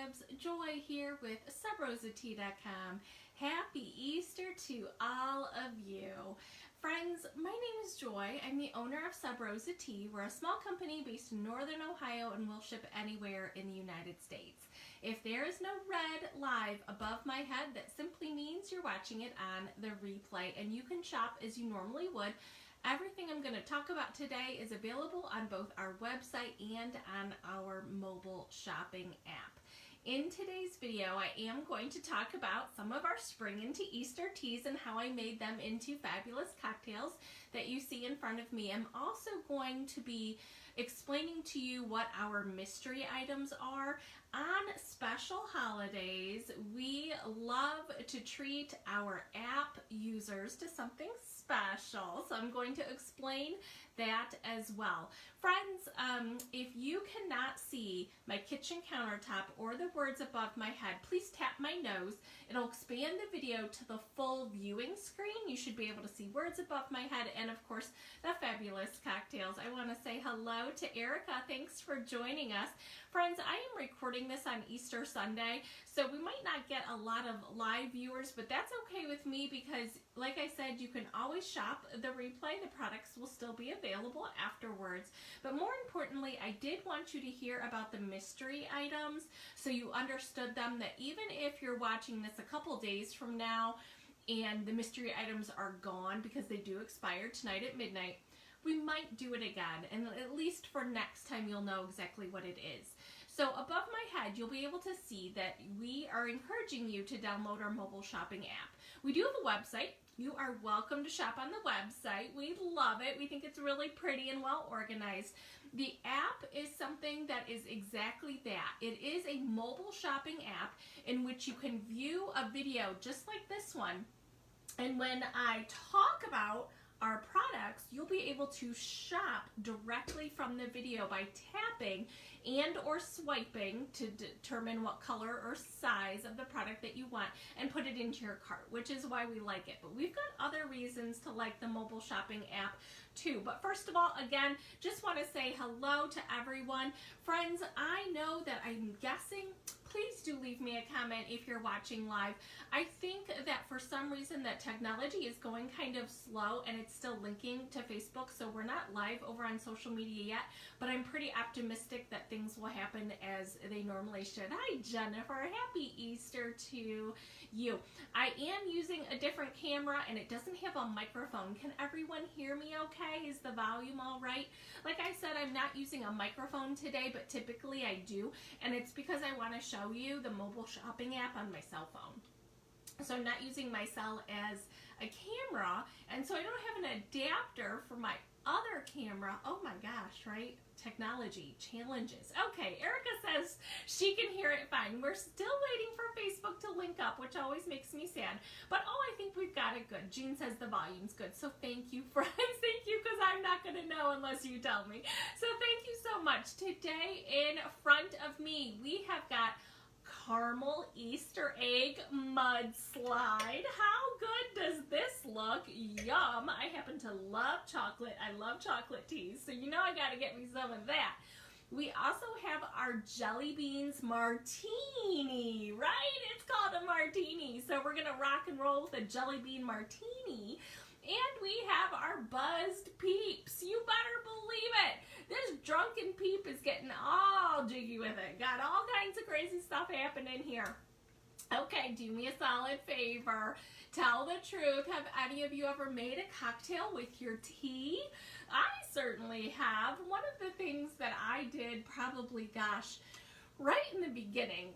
loves, Joy here with subrosatea.com. Happy Easter to all of you. Friends, my name is Joy. I'm the owner of Sub Rosa Tea. We're a small company based in Northern Ohio and we'll ship anywhere in the United States. If there is no red live above my head, that simply means you're watching it on the replay and you can shop as you normally would. Everything I'm going to talk about today is available on both our website and on our mobile shopping app. In today's video, I am going to talk about some of our spring into Easter teas and how I made them into fabulous cocktails that you see in front of me. I'm also going to be explaining to you what our mystery items are. On special holidays, we love to treat our app users to something special, so I'm going to explain that as well. Friends, if you cannot see my kitchen countertop or the words above my head, please tap my nose. It'll expand the video to the full viewing screen. You should be able to see words above my head and of course the fabulous cocktails. I want to say hello to Erica. Thanks for joining us. Friends, I am recording this on Easter Sunday, so we might not get a lot of live viewers, but that's okay with me because, like I said, you can always shop the replay. The products will still be available afterwards. But more importantly, I did want you to hear about the mystery items so you understood them, that even if you're watching this a couple days from now and the mystery items are gone because they do expire tonight at midnight, we might do it again, and at least for next time you'll know exactly what it is. So above my head, you'll be able to see that we are encouraging you to download our mobile shopping app. We do have a website. You are welcome to shop on the website. We love it. We think it's really pretty and well organized. The app is something that is exactly that. It is a mobile shopping app in which you can view a video just like this one. And when I talk about our products, you'll be able to shop directly from the video by tapping and or swiping to determine what color or size of the product that you want and put it into your cart, which is why we like it. But we've got other reasons to like the mobile shopping app too. But first of all, again, just want to say hello to everyone. Friends, I know that I'm guessing. Please do leave me a comment if you're watching live. I think that for some reason that technology is going kind of slow and it's still linking to Facebook, so we're not live over on social media yet, but I'm pretty optimistic that things will happen as they normally should. Hi Jennifer, happy Easter to you. I am using a different camera and it doesn't have a microphone. Can everyone hear me okay? Is the volume all right? Like I said, I'm not using a microphone today, but typically I do, and it's because I want to show you the mobile shopping app on my cell phone. So I'm not using my cell as a camera, and so I don't have an adapter for my other camera. Oh my gosh, right? Technology challenges. Okay, Erica says she can hear it fine. We're still waiting for Facebook to link up, which always makes me sad. But I think we've got it good. Jean says the volume's good. So thank you, friends. Thank you, because I'm not going to know unless you tell me. So thank you so much. Today in front of me, we have got caramel Easter egg mudslide. How good does this look? Yum. I happen to love chocolate. I love chocolate teas, so you know I gotta get me some of that. We also have our jelly beans martini, right? It's called a martini, so we're gonna rock and roll with a jelly bean martini. And we have our buzzed peeps. You better believe it. This drunken peep is getting all jiggy with it. Got all kinds of crazy stuff happening here. Okay, do me a solid favor. Tell the truth. Have any of you ever made a cocktail with your tea? I certainly have. One of the things that I did probably, gosh, right in the beginning,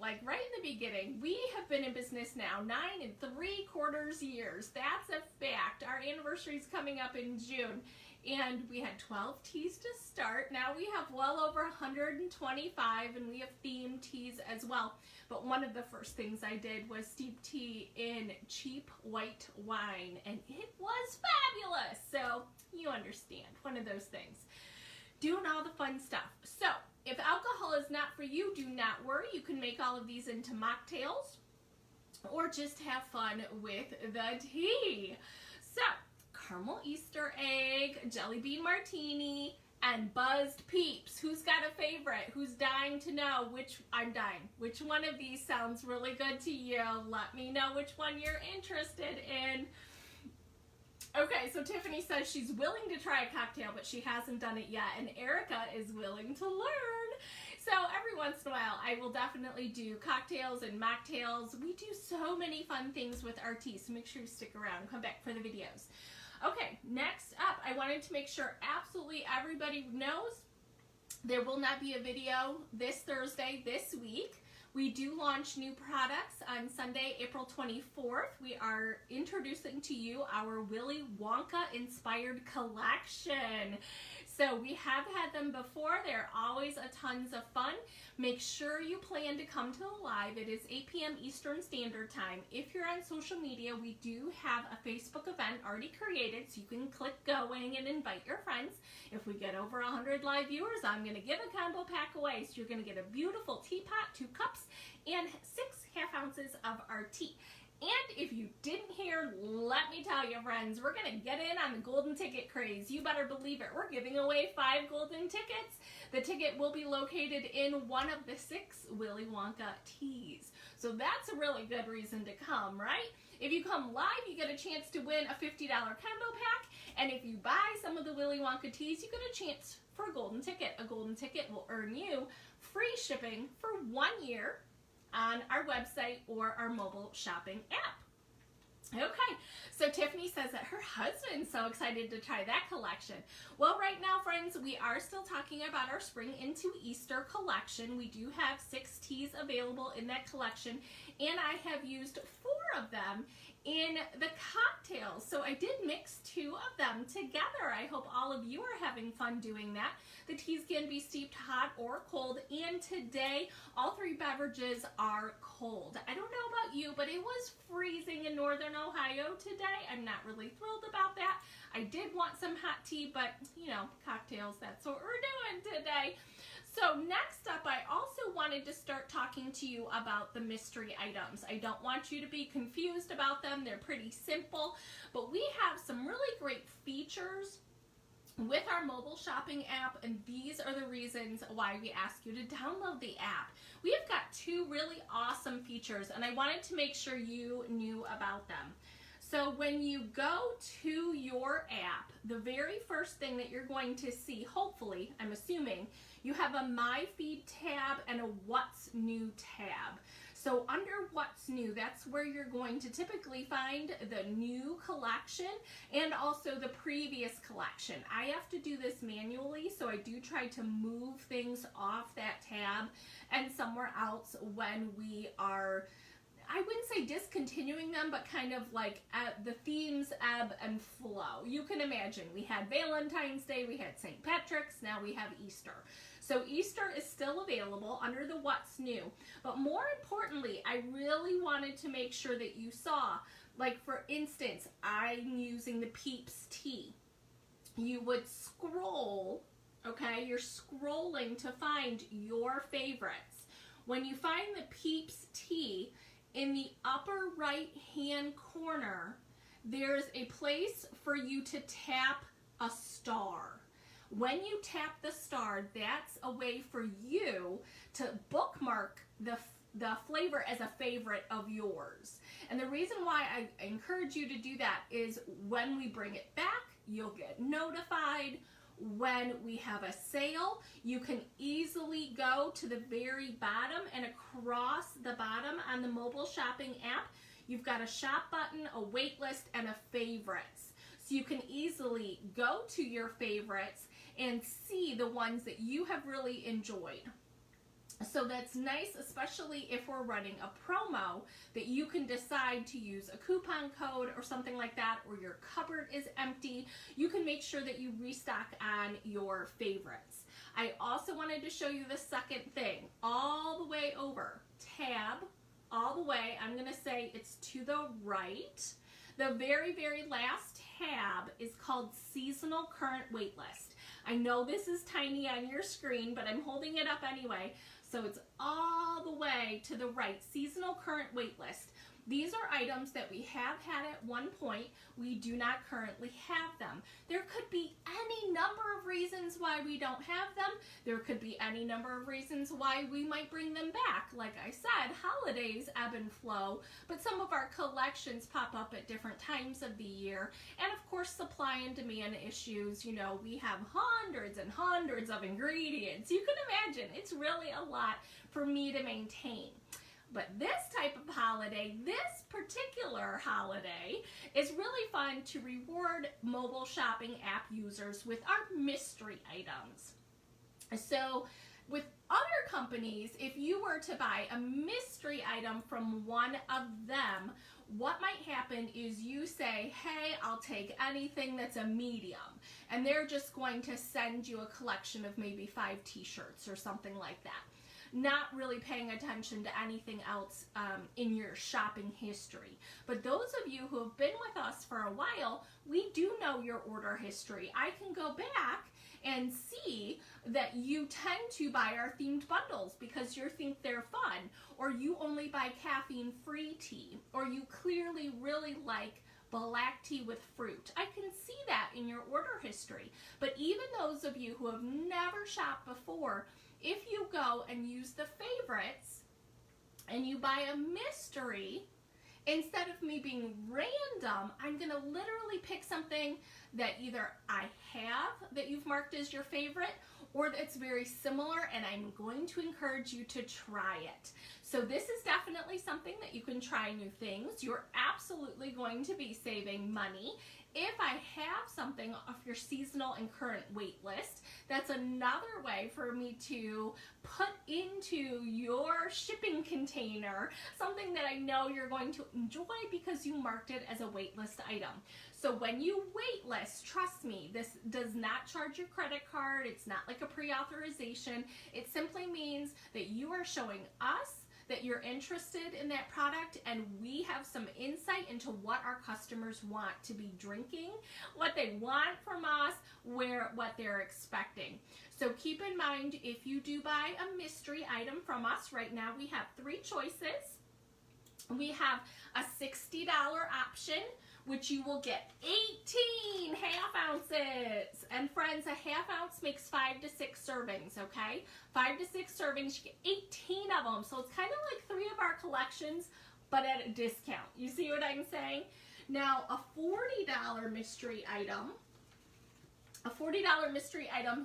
we have been in business now 9 3/4 years. That's a fact. Our anniversary is coming up in June, and we had 12 teas to start. Now we have well over 125, and we have themed teas as well. But one of the first things I did was steep tea in cheap white wine, and it was fabulous. So you understand, one of those things. Doing all the fun stuff. So if alcohol is not for you, do not worry. You can make all of these into mocktails or just have fun with the tea. So, caramel Easter egg, jelly bean martini, and buzzed peeps. Who's got a favorite? Who's dying to know which, I'm dying, which one of these sounds really good to you? Let me know which one you're interested in. Okay, so Tiffany says she's willing to try a cocktail, but she hasn't done it yet, and Erica is willing to learn. So every once in a while, I will definitely do cocktails and mocktails. We do so many fun things with our tea, so make sure you stick around. Come back for the videos. Okay, next up, I wanted to make sure absolutely everybody knows there will not be a video this Thursday, this week. We do launch new products on Sunday, April 24th. We are introducing to you our Willy Wonka inspired collection. So we have had them before. They're always a tons of fun. Make sure you plan to come to the live. It is 8 p.m. Eastern Standard Time. If you're on social media, we do have a Facebook event already created, so you can click going and invite your friends. If we get over 100 live viewers, I'm going to give a combo pack away. So you're going to get a beautiful teapot, 2 cups, and 6 half ounces of our tea. And if you didn't hear, let me tell you, friends, we're going to get in on the golden ticket craze. You better believe it. We're giving away 5 golden tickets. The ticket will be located in one of the 6 Willy Wonka teas. So that's a really good reason to come, right? If you come live, you get a chance to win a $50 combo pack. And if you buy some of the Willy Wonka teas, you get a chance for a golden ticket. A golden ticket will earn you free shipping for 1 year on our website or our mobile shopping app. Okay, so Tiffany says that her husband's so excited to try that collection. Well, right now, friends, we are still talking about our Spring into Easter collection. We do have 6 teas available in that collection, and I have used 4 of them in the cocktails. So I did mix 2 of them together. I hope all of you are having fun doing that. The teas can be steeped hot or cold, and today all 3 beverages are cold. I don't know about you, but it was freezing in northern Ohio today. I'm not really thrilled about that. I did want some hot tea, but you know, cocktails, that's what we're doing today. So next up, I also wanted to start talking to you about the mystery items. I don't want you to be confused about them. They're pretty simple, but we have some really great features with our mobile shopping app, and these are the reasons why we ask you to download the app. We have got 2 really awesome features, and I wanted to make sure you knew about them. So when you go to your app, the very first thing that you're going to see, hopefully, I'm assuming, you have a My Feed tab and a What's New tab. So under What's New, that's where you're going to typically find the new collection and also the previous collection. I have to do this manually, so I do try to move things off that tab and somewhere else when we are, I wouldn't say discontinuing them, but kind of like the themes ebb and flow. You can imagine we had Valentine's Day, we had St. Patrick's, now we have Easter. So Easter is still available under the What's New. But more importantly, I really wanted to make sure that you saw, like for instance, I'm using the Peeps tea. You would scroll, okay? You're scrolling to find your favorites. When you find the Peeps tea, in the upper right hand corner, there's a place for you to tap a star. When you tap the star, that's a way for you to bookmark the flavor as a favorite of yours. And the reason why I encourage you to do that is when we bring it back, you'll get notified. When we have a sale, you can easily go to the very bottom, and across the bottom on the mobile shopping app, you've got a shop button, a wait list, and a favorites. So you can easily go to your favorites and see the ones that you have really enjoyed. So that's nice, especially if we're running a promo, that you can decide to use a coupon code or something like that, or your cupboard is empty. You can make sure that you restock on your favorites. I also wanted to show you the second thing, all the way over, tab, all the way, I'm going to say it's to the right. The very, very last tab is called Seasonal Current Waitlist. I know this is tiny on your screen, but I'm holding it up anyway. So it's all the way to the right, seasonal current wait list. These are items that we have had at one point. We do not currently have them. There could be any number of reasons why we don't have them. There could be any number of reasons why we might bring them back. Like I said, holidays ebb and flow, but some of our collections pop up at different times of the year. And of course, supply and demand issues. You know, we have hundreds and hundreds of ingredients. You can imagine it's really a lot for me to maintain. But this type of holiday, this particular holiday, is really fun to reward mobile shopping app users with our mystery items. So with other companies, if you were to buy a mystery item from one of them, what might happen is you say, hey, I'll take anything that's a medium. And they're just going to send you a collection of maybe 5 t-shirts or something like that. Not really paying attention to anything else in your shopping history. But those of you who have been with us for a while, we do know your order history. I can go back and see that you tend to buy our themed bundles because you think they're fun, or you only buy caffeine-free tea, or you clearly really like black tea with fruit. I can see that in your order history. But even those of you who have never shopped before, if you go and use the favorites and you buy a mystery, instead of me being random, I'm going to literally pick something that either I have that you've marked as your favorite or that's very similar, and I'm going to encourage you to try it. So this is definitely something that you can try new things. You're absolutely going to be saving money. If I have something off your seasonal and current wait list, that's another way for me to put into your shipping container something that I know you're going to enjoy because you marked it as a wait list item. So when you wait list, trust me, this does not charge your credit card. It's not like a pre-authorization. It simply means that you are showing us that you're interested in that product, and we have some insight into what our customers want to be drinking, what they want from us, what they're expecting. So keep in mind, if you do buy a mystery item from us, right now we have 3 choices. We have a $60 option, which you will get 18 half ounces. And friends, a half ounce makes 5 to 6 servings, okay? 5 to 6 servings, you get 18 of them. So it's kind of like 3 of our collections, but at a discount. You see what I'm saying? Now, a $40 mystery item,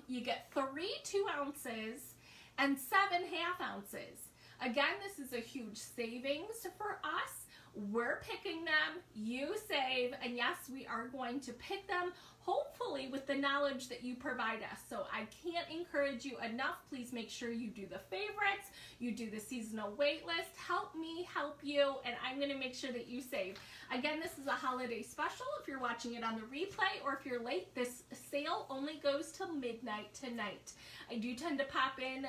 you get 3 2-ounces and 7 half ounces. Again, this is a huge savings for us. We're picking them, you save, and yes, we are going to pick them, hopefully with the knowledge that you provide us. So I can't encourage you enough. Please make sure you do the favorites, you do the seasonal wait list. Help me help you, and I'm going to make sure that you save. Again, this is a holiday special. If you're watching it on the replay or if you're late, this sale only goes till midnight tonight. I do tend to pop in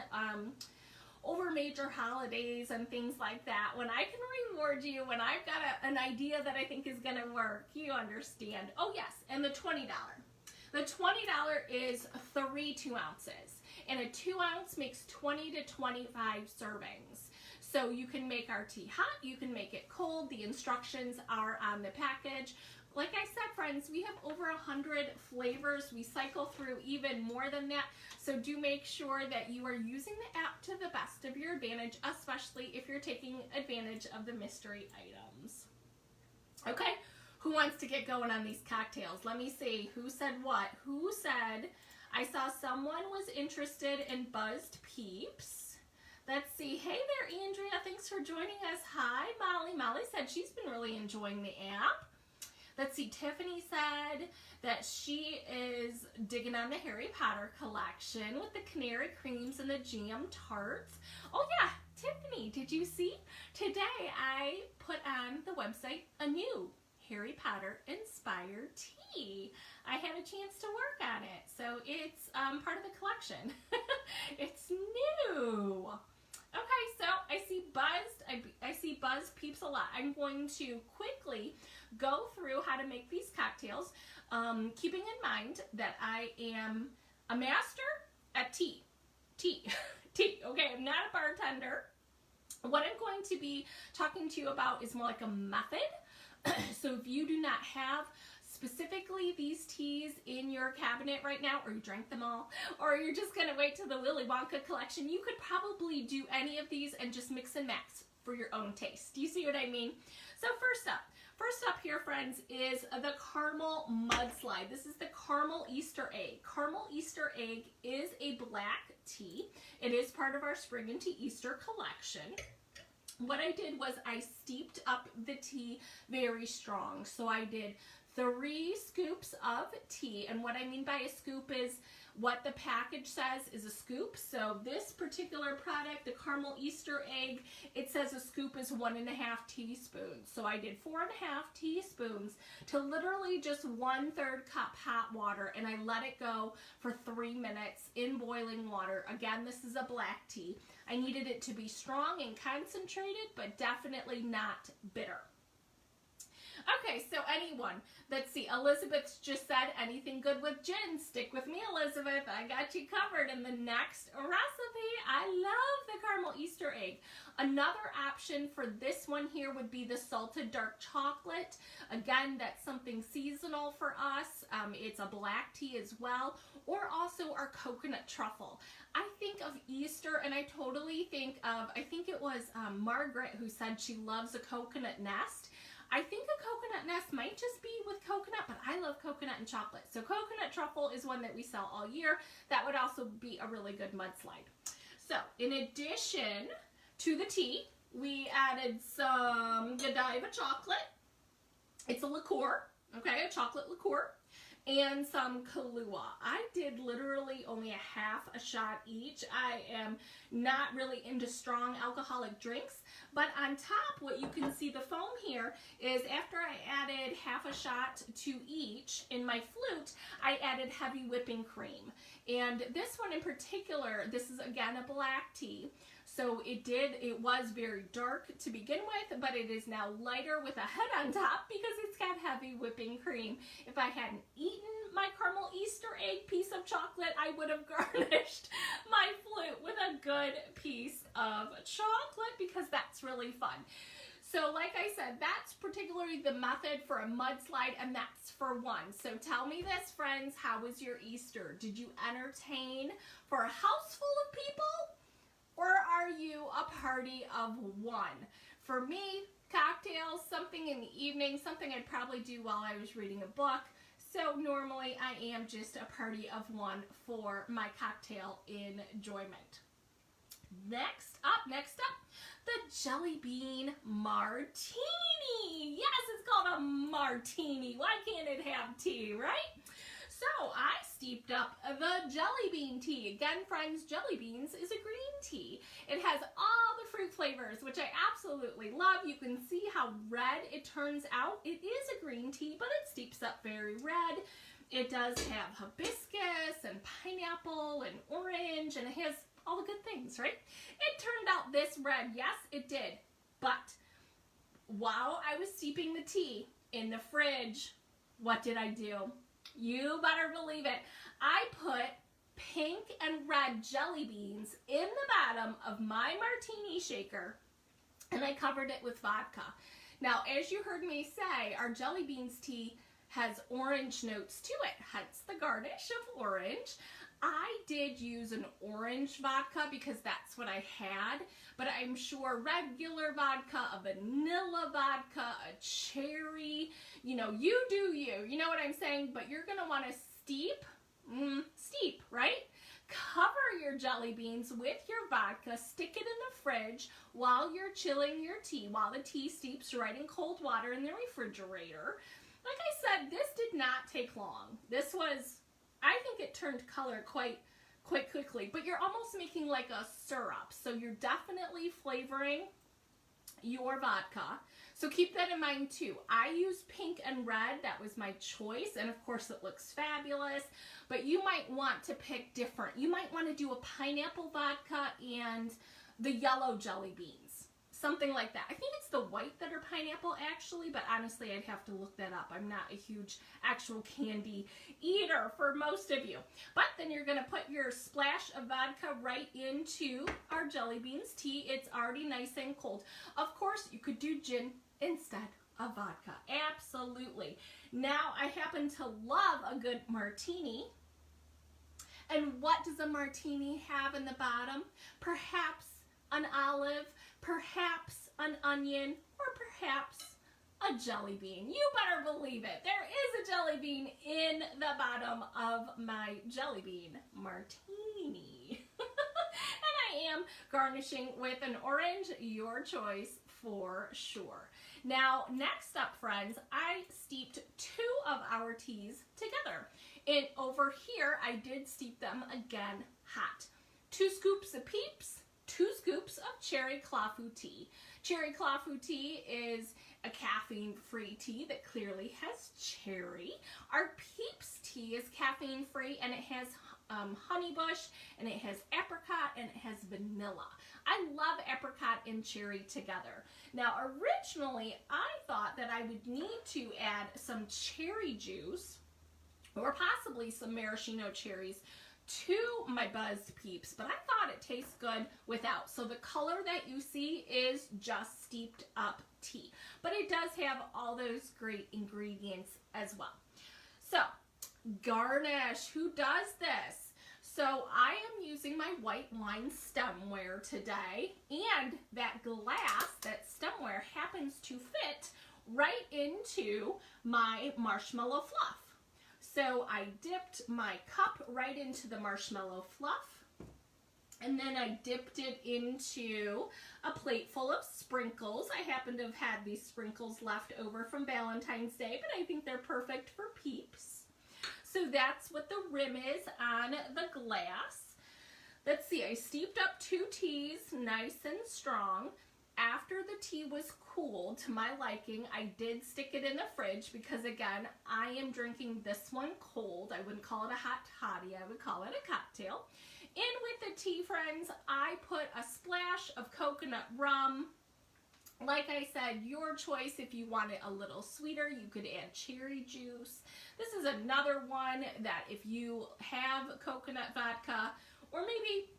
over major holidays and things like that, when I can reward you, when I've got an idea that I think is going to work, you understand. Oh yes, and the $20. The $20 is 3 2-ounces, and a 2-ounce makes 20 to 25 servings. So you can make our tea hot, you can make it cold. The instructions are on the package. Like I said, friends, we have over 100 flavors. We cycle through even more than that. So do make sure that you are using the app to the best of your advantage, especially if you're taking advantage of the mystery items. Okay, who wants to get going on these cocktails? Let me see. Who said what? Who said, I saw someone was interested in Buzzed Peeps. Let's see. Hey there, Andrea. Thanks for joining us. Hi, Molly. Molly said she's been really enjoying the app. Let's see, Tiffany said that she is digging on the Harry Potter collection with the canary creams and the jam tarts. Oh yeah, Tiffany, did you see? Today I put on the website a new Harry Potter inspired tea. I had a chance to work on it, so it's part of the collection. It's new. Okay, so I see Buzz Peeps a lot. I'm going to quickly go through how to make these cocktails, keeping in mind that I am a master at tea. tea, okay? I'm not a bartender. What I'm going to be talking to you about is more like a method. So if you do not have specifically these teas in your cabinet right now, or you drank them all, or you're just gonna wait till the Willy Wonka collection, you could probably do any of these and just mix and match for your own taste. Do you see what I mean? So first up here, friends, is the caramel mudslide. This is the caramel Easter egg. Caramel Easter egg is a black tea. It is part of our spring into Easter collection. What I did was I steeped up the tea very strong. So I did 3 scoops of tea, and what I mean by a scoop is what the package says is a scoop. So this particular product, the caramel Easter egg, it says a scoop is 1.5 teaspoons. So I did 4.5 teaspoons to literally just 1/3 cup hot water, and I let it go for 3 minutes in boiling water. Again, this is a black tea. I needed it to be strong and concentrated, but definitely not bitter. Okay, so anyone, let's see, Elizabeth's just said, anything good with gin? Stick with me, Elizabeth. I got you covered. In the next recipe, I love the caramel Easter egg. Another option for this one here would be the salted dark chocolate. Again, that's something seasonal for us. It's a black tea as well, or also our coconut truffle. I think of Easter, and I totally think of, I think it was Margaret who said she loves a coconut nest. I think a coconut nest might just be with coconut, but I love coconut and chocolate. So coconut truffle is one that we sell all year. That would also be a really good mudslide. So in addition to the tea, we added some Godiva chocolate. It's a liqueur, okay, a chocolate liqueur, and some Kahlua. I did literally only a shot each. I am not really into strong alcoholic drinks, but on top, what you can see the foam here is after I added a shot to each in my flute, I added heavy whipping cream. And this one in particular, this is again a black tea. So it was very dark to begin with, but it is now lighter with a head on top because it's got heavy whipping cream. If I hadn't eaten my caramel Easter egg piece of chocolate, I would have garnished my flute with a good piece of chocolate because that's really fun. So like I said, that's particularly the method for a mudslide, and that's for one. So tell me this, friends, how was your Easter? Did you entertain for a house full of people? Or are you a party of one? For me, cocktails, something in the evening, something I'd probably do while I was reading a book. So normally I am just a party of one for my cocktail enjoyment. Next up, the Jelly Bean Martini. Yes, it's called a martini. Why can't it have tea, right? So I steeped up the jelly bean tea. Again, friends, jelly beans is a green tea. It has all the fruit flavors, which I absolutely love. You can see how red it turns out. It is a green tea, but it steeps up very red. It does have hibiscus and pineapple and orange, and it has all the good things, right? It turned out this red. Yes, it did. But while I was steeping the tea in the fridge, what did I do? You better believe it. I put pink and red jelly beans in the bottom of my martini shaker, and I covered it with vodka. Now, as you heard me say, our jelly beans tea has orange notes to it, hence the garnish of orange. I did use an orange vodka because that's what I had, but I'm sure regular vodka, a vanilla vodka, a cherry, you know, you do you know what I'm saying? But you're going to want to steep, right? Cover your jelly beans with your vodka, stick it in the fridge while you're chilling your tea, while the tea steeps right in cold water in the refrigerator. Like I said, this did not take long. This was, I think it turned color quite quickly, but you're almost making like a syrup. So you're definitely flavoring your vodka. So keep that in mind too. I used pink and red. That was my choice. And of course it looks fabulous, but you might want to pick different. You might want to do a pineapple vodka and the yellow jelly beans. something like that. I think it's the white that are pineapple actually, but honestly I'd have to look that up. I'm not a huge actual candy eater for most of you. But then you're going to put your splash of vodka right into our jelly beans tea. It's already nice and cold. Of course, you could do gin instead of vodka. Absolutely. Now, I happen to love a good martini. And what does a martini have in the bottom? Perhaps an olive, perhaps an onion, or perhaps a jelly bean. You better believe it. There is a jelly bean in the bottom of my jelly bean martini. And I am garnishing with an orange, your choice for sure. Now, next up, friends, I steeped 2 of our teas together. And over here, I did steep them again hot. 2 scoops of Peeps, 2 scoops of cherry clafou tea. Cherry clafou tea is a caffeine-free tea that clearly has cherry. Our Peeps tea is caffeine-free, and it has honeybush, and it has apricot, and it has vanilla. I love apricot and cherry together. Now, originally, I thought that I would need to add some cherry juice or possibly some maraschino cherries to my buzzed Peeps, but I thought it tastes good without. So the color that you see is just steeped up tea, but it does have all those great ingredients as well. So garnish, who does this? So I am using my white wine stemware today, and that glass, that stemware happens to fit right into my marshmallow fluff. So I dipped my cup right into the marshmallow fluff, and then I dipped it into a plate full of sprinkles. I happen to have had these sprinkles left over from Valentine's Day, but I think they're perfect for Peeps. So that's what the rim is on the glass. Let's see, I steeped up 2 teas nice and strong. After the tea was cool to my liking, I did stick it in the fridge because, again, I am drinking this one cold. I wouldn't call it a hot toddy. I would call it a cocktail. In with the tea, friends, I put a splash of coconut rum. Like I said, your choice. If you want it a little sweeter, you could add cherry juice. This is another one that if you have coconut vodka or maybe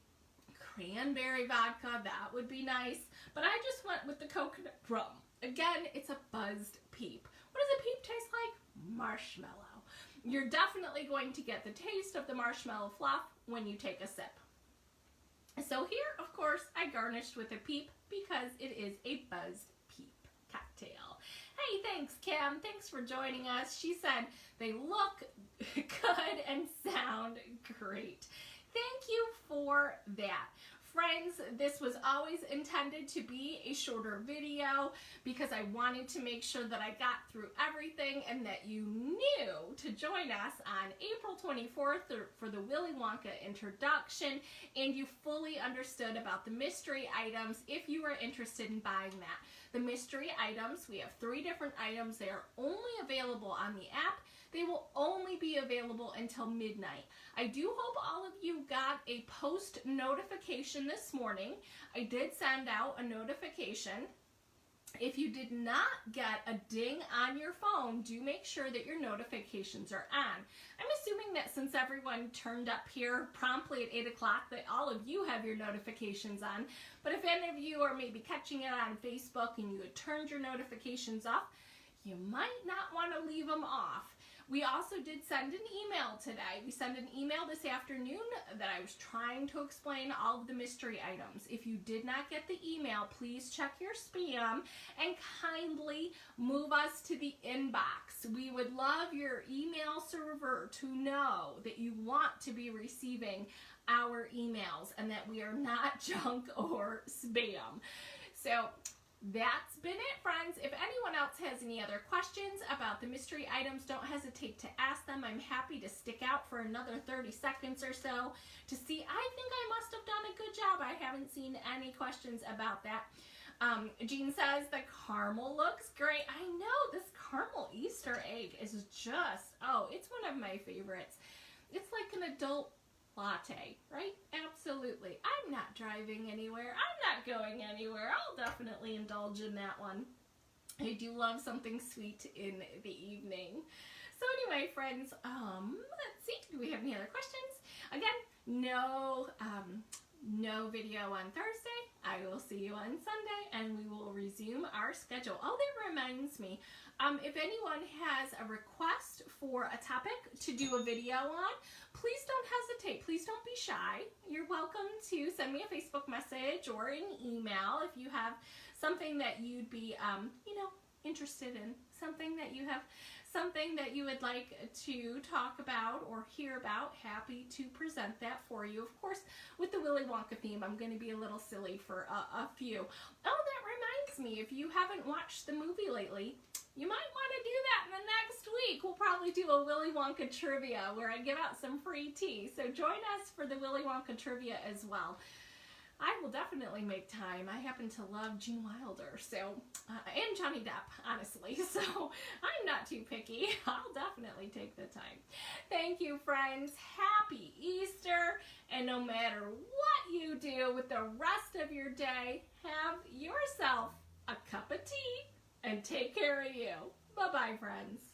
cranberry vodka, that would be nice. But I just went with the coconut rum. Again, it's a buzzed Peep. What does a Peep taste like? Marshmallow. You're definitely going to get the taste of the marshmallow fluff when you take a sip. So here, of course, I garnished with a Peep because it is a buzzed Peep cocktail. Hey, thanks, Kim. Thanks for joining us. She said they look good and sound great. Thank you for that. Friends, this was always intended to be a shorter video because I wanted to make sure that I got through everything and that you knew to join us on April 24th for the Willy Wonka introduction, and you fully understood about the mystery items if you are interested in buying that. The mystery items, we have 3 different items. They are only available on the app. They will only be available until midnight. I do hope all of you got a post notification this morning. I did send out a notification. If you did not get a ding on your phone, do make sure that your notifications are on. I'm assuming that since everyone turned up here promptly at 8 o'clock, that all of you have your notifications on. But if any of you are maybe catching it on Facebook and you had turned your notifications off, you might not want to leave them off. We also did send an email today. We sent an email this afternoon that I was trying to explain all of the mystery items. If you did not get the email, please check your spam and kindly move us to the inbox. We would love your email server to know that you want to be receiving our emails and that we are not junk or spam. So that's been it, friends. If anyone else has any other questions about the mystery items, don't hesitate to ask them. I'm happy to stick out for another 30 seconds or so to see. I think I must have done a good job. I haven't seen any questions about that. Jean says the caramel looks great. I know, this caramel Easter egg is just, oh, it's one of my favorites. It's like an adult latte, right? Absolutely. I'm not driving anywhere. I'm not going anywhere. I'll definitely indulge in that one. I do love something sweet in the evening. So anyway, friends, let's see. Do we have any other questions? Again, no video on Thursday. I will see you on Sunday, and we will resume our schedule. Oh, that reminds me. If anyone has a request for a topic to do a video on, please don't hesitate. Please don't be shy. You're welcome to send me a Facebook message or an email if you have something that you'd be, interested in, something that you would like to talk about or hear about. Happy to present that for you. Of course, with the Willy Wonka theme, I'm going to be a little silly for a few. Oh, that reminds me, if you haven't watched the movie lately, you might want to do that in the next week. We'll probably do a Willy Wonka trivia where I give out some free tea. So join us for the Willy Wonka trivia as well. I will definitely make time. I happen to love Gene Wilder, and Johnny Depp, honestly. So I'm not too picky. I'll definitely take the time. Thank you, friends. Happy Easter. And no matter what you do with the rest of your day, have yourself a cup of tea and take care of you. Bye-bye, friends.